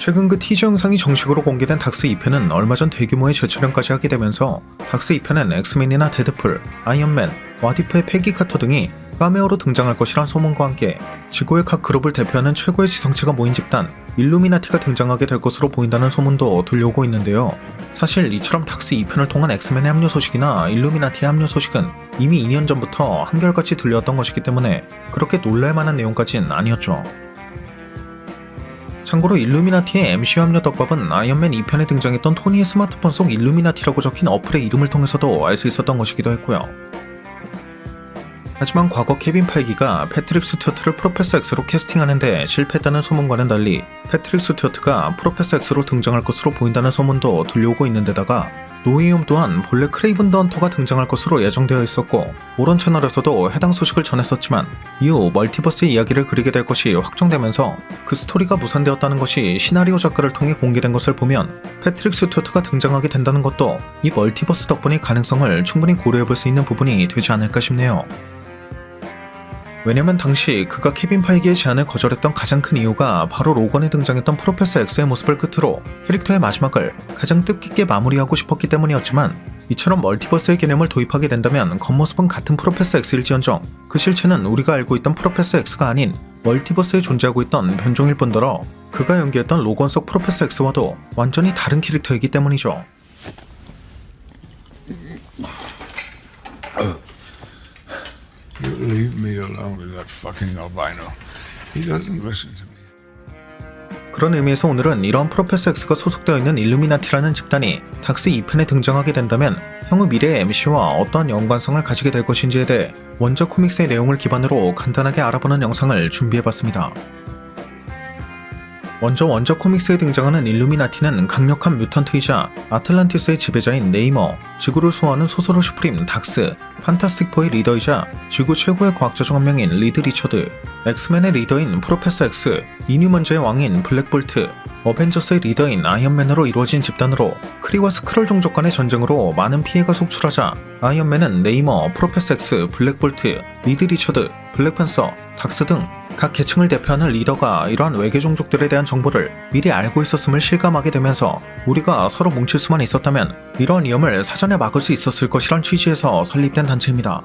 최근 그 티저 영상이 정식으로 공개된 닥스 2편은 얼마 전 대규모의 재촬영까지 하게 되면서 닥스 2편엔 엑스맨이나 데드풀, 아이언맨, 와디프의 패기 카터 등이 카메오로 등장할 것이란 소문과 함께 지구의 각 그룹을 대표하는 최고의 지성체가 모인 집단 일루미나티가 등장하게 될 것으로 보인다는 소문도 들려오고 있는데요. 사실 이처럼 닥스 2편을 통한 엑스맨의 합류 소식이나 일루미나티의 합류 소식은 이미 2년 전부터 한결같이 들려왔던 것이기 때문에 그렇게 놀랄만한 내용까지는 아니었죠. 참고로 일루미나티의 MCU 합류 떡밥은 아이언맨 2편에 등장했던 토니의 스마트폰 속 일루미나티라고 적힌 어플의 이름을 통해서도 알 수 있었던 것이기도 했고요. 하지만 과거 케빈 파이기가 패트릭 스튜어트를 프로페서 X로 캐스팅하는데 실패했다는 소문과는 달리 패트릭 스튜어트가 프로페서 X로 등장할 것으로 보인다는 소문도 들려오고 있는데다가 노웨이홈 또한 본래 크레이븐 더 헌터가 등장할 것으로 예정되어 있었고 오런 채널에서도 해당 소식을 전했었지만 이후 멀티버스의 이야기를 그리게 될 것이 확정되면서 그 스토리가 무산되었다는 것이 시나리오 작가를 통해 공개된 것을 보면 패트릭 스튜어트가 등장하게 된다는 것도 이 멀티버스 덕분의 가능성을 충분히 고려해볼 수 있는 부분이 되지 않을까 싶네요. 왜냐면 당시 그가 케빈 파이기의 제안을 거절했던 가장 큰 이유가 바로 로건에 등장했던 프로페서 X의 모습을 끝으로 캐릭터의 마지막을 가장 뜻깊게 마무리하고 싶었기 때문이었지만 이처럼 멀티버스의 개념을 도입하게 된다면 겉모습은 같은 프로페서 X일지언정 그 실체는 우리가 알고 있던 프로페서 X가 아닌 멀티버스에 존재하고 있던 변종일 뿐더러 그가 연기했던 로건 속 프로페서 X와도 완전히 다른 캐릭터이기 때문이죠. You leave me alone with that fucking albino. He doesn't listen to me. 그런 의미에서 오늘은 이런 프로페서 X가 소속되어 있는 일루미나티라는 집단이 닥스 2편에 등장하게 된다면 향후 미래의 MCU와 어떠한 연관성을 가지게 될 것인지에 대해 원작 코믹스의 내용을 기반으로 간단하게 알아보는 영상을 준비해봤습니다. 먼저 원작 코믹스에 등장하는 일루미나티는 강력한 뮤턴트이자 아틀란티스의 지배자인 네이머, 지구를 수호하는 소서로 슈프림 닥스, 판타스틱4의 리더이자 지구 최고의 과학자 중 한 명인 리드 리처드, 엑스맨의 리더인 프로페서 X, 이뉴먼즈의 왕인 블랙볼트, 어벤져스의 리더인 아이언맨으로 이루어진 집단으로 크리와 스크롤 종족 간의 전쟁으로 많은 피해가 속출하자 아이언맨은 네이머, 프로페서 X, 블랙볼트, 리드 리처드, 블랙팬서, 닥스 등 각 계층을 대표하는 리더가 이러한 외계 종족들에 대한 정보를 미리 알고 있었음을 실감하게 되면서 우리가 서로 뭉칠 수만 있었다면 이러한 위험을 사전에 막을 수 있었을 것이란 취지에서 설립된 단체입니다.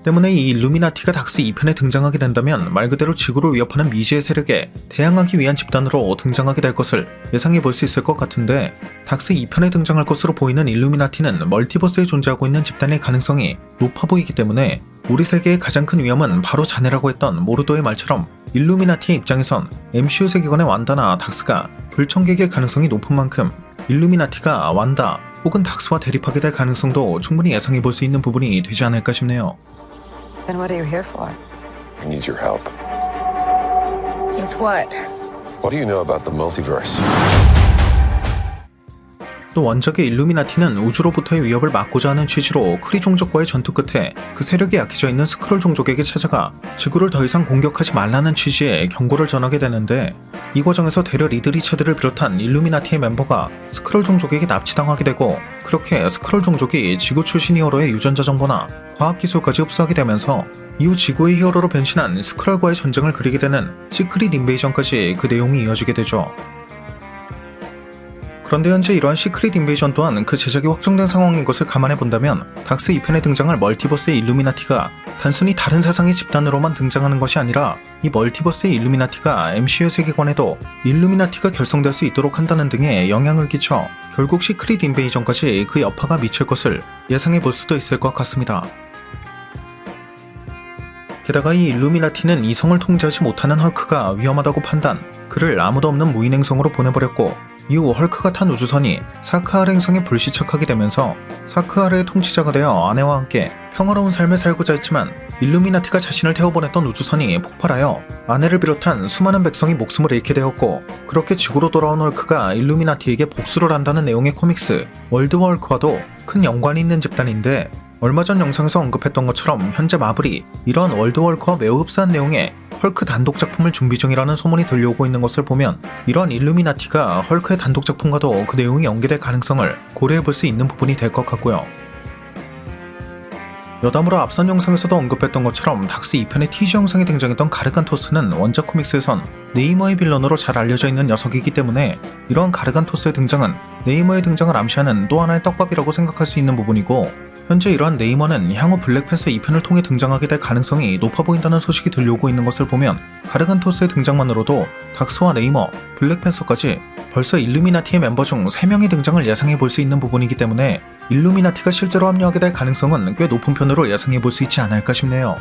때문에 이 일루미나티가 닥스 2편에 등장하게 된다면 말 그대로 지구를 위협하는 미지의 세력에 대항하기 위한 집단으로 등장하게 될 것을 예상해 볼 수 있을 것 같은데 닥스 2편에 등장할 것으로 보이는 일루미나티는 멀티버스에 존재하고 있는 집단의 가능성이 높아 보이기 때문에 우리 세계의 가장 큰 위험은 바로 자네라고 했던 모르도의 말처럼 일루미나티의 입장에선 MCU 세계관의 완다나 닥스가 불청객일 가능성이 높은 만큼 일루미나티가 완다 혹은 닥스와 대립하게 될 가능성도 충분히 예상해 볼 수 있는 부분이 되지 않을까 싶네요. Then what are you here for? I need your help. With what? What do you know about the multiverse? 또 원작의 일루미나티는 우주로부터의 위협을 막고자 하는 취지로 크리 종족과의 전투 끝에 그 세력이 약해져 있는 스크롤 종족에게 찾아가 지구를 더 이상 공격하지 말라는 취지의 경고를 전하게 되는데 이 과정에서 되려 리드 리처드를 비롯한 일루미나티의 멤버가 스크롤 종족에게 납치당하게 되고 그렇게 스크롤 종족이 지구 출신 히어로의 유전자 정보나 과학기술까지 흡수하게 되면서 이후 지구의 히어로로 변신한 스크롤과의 전쟁을 그리게 되는 시크릿 인베이전까지 그 내용이 이어지게 되죠. 그런데 현재 이러한 시크릿 인베이전 또한 그 제작이 확정된 상황인 것을 감안해 본다면 닥스 2편에 등장할 멀티버스의 일루미나티가 단순히 다른 세상의 집단으로만 등장하는 것이 아니라 이 멀티버스의 일루미나티가 MCU 세계관에도 일루미나티가 결성될 수 있도록 한다는 등의 영향을 끼쳐 결국 시크릿 인베이전까지 그 여파가 미칠 것을 예상해 볼 수도 있을 것 같습니다. 게다가 이 일루미나티는 이성을 통제하지 못하는 헐크가 위험하다고 판단, 그를 아무도 없는 무인 행성으로 보내버렸고 이후 헐크가 탄 우주선이 사크아르 행성에 불시착하게 되면서 사크아르의 통치자가 되어 아내와 함께 평화로운 삶을 살고자 했지만 일루미나티가 자신을 태워보냈던 우주선이 폭발하여 아내를 비롯한 수많은 백성이 목숨을 잃게 되었고 그렇게 지구로 돌아온 헐크가 일루미나티에게 복수를 한다는 내용의 코믹스 월드워 헐크와도 큰 연관이 있는 집단인데 얼마 전 영상에서 언급했던 것처럼 현재 마블이 이런 월드워 헐크와 매우 흡사한 내용의 헐크 단독 작품을 준비 중이라는 소문이 들려오고 있는 것을 보면 이런 일루미나티가 헐크의 단독 작품과도 그 내용이 연계될 가능성을 고려해 볼 수 있는 부분이 될 것 같고요. 여담으로 앞선 영상에서도 언급했던 것처럼 닥스 2편의 티저 영상에 등장했던 가르간토스는 원작 코믹스에선 네이머의 빌런으로 잘 알려져 있는 녀석이기 때문에 이러한 가르간토스의 등장은 네이머의 등장을 암시하는 또 하나의 떡밥이라고 생각할 수 있는 부분이고, 현재 이러한 네이머는 향후 블랙팬서 2편을 통해 등장하게 될 가능성이 높아 보인다는 소식이 들려오고 있는 것을 보면 가르간토스의 등장만으로도 닥스와 네이머, 블랙팬서까지 벌써 일루미나티의 멤버 중 3명의 등장을 예상해 볼 수 있는 부분이기 때문에 일루미나티가 실제로 합류하게 될 가능성은 꽤 높은 편으로 예상해 볼 수 있지 않을까 싶네요.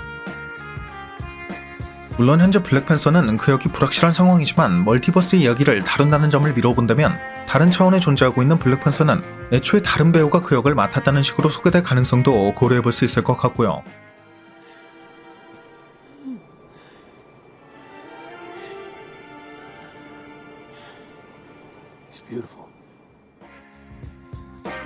물론 현재 블랙팬서는 그 역이 불확실한 상황이지만 멀티버스 이야기를 다룬다는 점을 미뤄본다면 다른 차원에 존재하고 있는 블랙팬서는 애초에 다른 배우가 그 역을 맡았다는 식으로 소개될 가능성도 고려해볼 수 있을 것 같고요.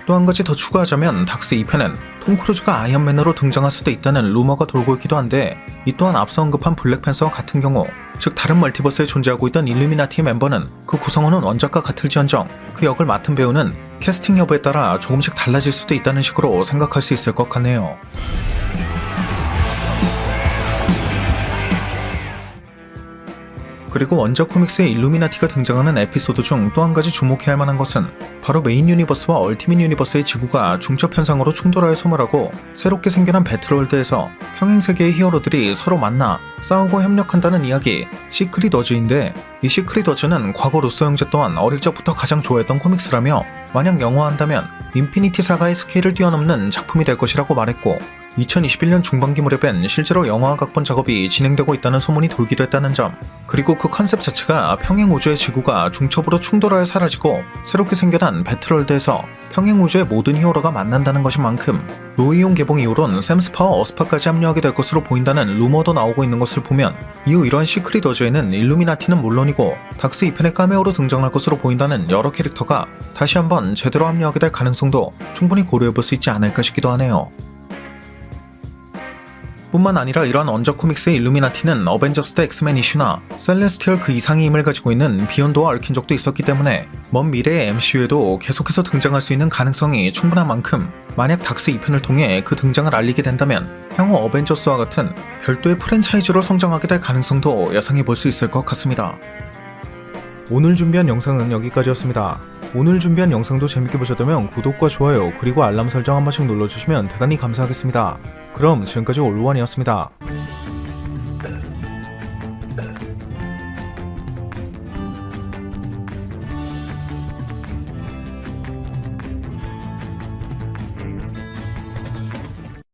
또 한 가지 더 추가하자면 닥스 2편은 톰 크루즈가 아이언맨으로 등장할 수도 있다는 루머가 돌고 있기도 한데, 이 또한 앞서 언급한 블랙팬서와 같은 경우, 즉 다른 멀티버스에 존재하고 있던 일루미나티의 멤버는 그 구성원은 원작과 같을지언정 그 역을 맡은 배우는 캐스팅 여부에 따라 조금씩 달라질 수도 있다는 식으로 생각할 수 있을 것 같네요. 그리고 원작 코믹스의 일루미나티가 등장하는 에피소드 중 또 한 가지 주목해야 할 만한 것은 바로 메인 유니버스와 얼티밋 유니버스의 지구가 중첩 현상으로 충돌하여 소멸하고 새롭게 생겨난 배틀월드에서 평행세계의 히어로들이 서로 만나 싸우고 협력한다는 이야기, 시크릿 워즈인데, 이 시크릿 워즈는 과거 루소 형제 또한 어릴 적부터 가장 좋아했던 코믹스라며 만약 영화한다면 인피니티 사가의 스케일을 뛰어넘는 작품이 될 것이라고 말했고, 2021년 중반기 무렵엔 실제로 영화 각본 작업이 진행되고 있다는 소문이 돌기도 했다는 점, 그리고 그 컨셉 자체가 평행우주의 지구가 중첩으로 충돌하여 사라지고 새롭게 생겨난 배틀월드에서 평행우주의 모든 히어로가 만난다는 것인 만큼 로이용 개봉 이후론 샘스파와 어스파까지 합류하게 될 것으로 보인다는 루머도 나오고 있는 것을 보면 이후 이러한 시크릿 워즈에는 일루미나티는 물론이고 닥스 2편의 카메오로 등장할 것으로 보인다는 여러 캐릭터가 다시 한번 제대로 합류하게 될 가능성도 충분히 고려해볼 수 있지 않을까 싶기도 하네요. 뿐만 아니라 이러한 원작 코믹스의 일루미나티는 어벤져스 대 엑스맨 이슈나 셀레스티얼 그 이상의 힘을 가지고 있는 비욘드와 얽힌 적도 있었기 때문에 먼 미래의 MCU에도 계속해서 등장할 수 있는 가능성이 충분한 만큼 만약 닥스 2편을 통해 그 등장을 알리게 된다면 향후 어벤져스와 같은 별도의 프랜차이즈로 성장하게 될 가능성도 예상해 볼 수 있을 것 같습니다. 오늘 준비한 영상은 여기까지였습니다. 오늘 준비한 영상도 재밌게 보셨다면 구독과 좋아요 그리고 알람 설정 한 번씩 눌러주시면 대단히 감사하겠습니다. 그럼 지금까지 올루원이었습니다.